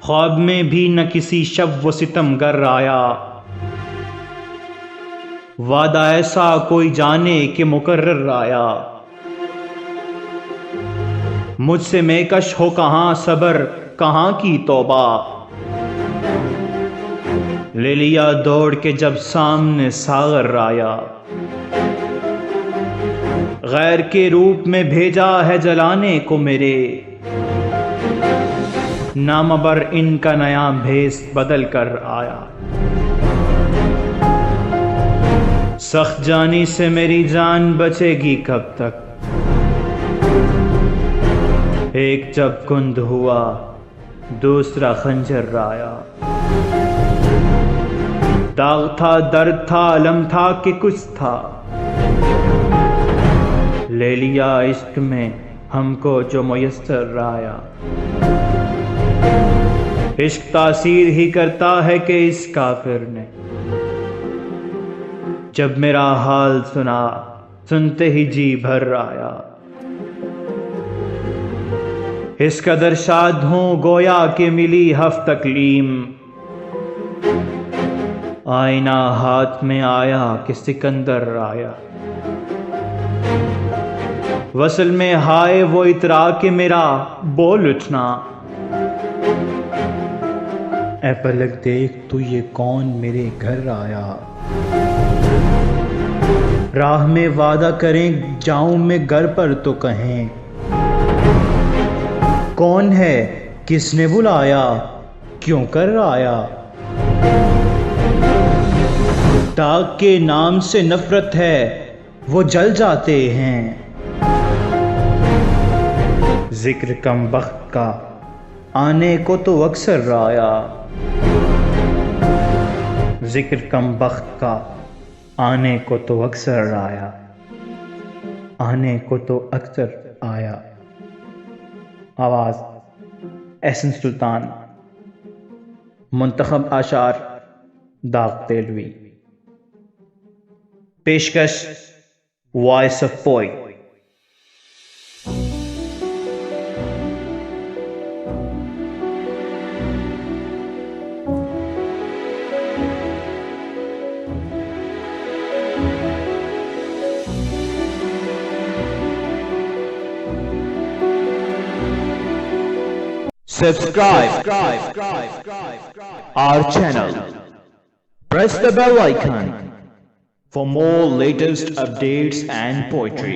خواب میں بھی نہ کسی شب و ستم گر آیا، وعدہ ایسا کوئی جانے کہ مقرر آیا۔ مجھ سے میکش ہو کہاں صبر کہاں کی توبہ، لے لیا دوڑ کے جب سامنے ساغر آیا۔ غیر کے روپ میں بھیجا ہے جلانے کو میرے، نام بر ان کا نیا بھیس بدل کر آیا۔ سخت جانی سے میری جان بچے گی کب تک، ایک جب کند ہوا دوسرا خنجر آیا۔ داغ تھا درد تھا علم تھا کہ کچھ تھا، لے لیا عشق میں ہم کو جو میسر آیا۔ عشق تاثیر ہی کرتا ہے کہ اس کافر نے، جب میرا حال سنا سنتے ہی جی بھر آیا۔ اس قدر شاد ہوں گویا کہ ملی ہفت تکلیم، آئینہ ہاتھ میں آیا کہ سکندر آیا۔ وصل میں ہائے وہ اترا کہ میرا بول اٹھنا، اے پلک دیکھ تو یہ کون میرے گھر آیا۔ راہ میں وعدہ کریں جاؤں میں گھر پر تو کہیں، کون ہے کس نے بلایا کیوں کر آیا۔ داغ کے نام سے نفرت ہے وہ جل جاتے ہیں، ذکر کم بخت کا آنے کو تو اکثر آیا۔ ذکر کم بخت کا آنے کو تو اکثر آیا، آنے کو تو اکثر آیا۔ آواز احسن سلطان، منتخب اشعار داغ تیلوی، پیشکش voice of poet. Subscribe our channel. Press the bell icon for more latest updates and poetry.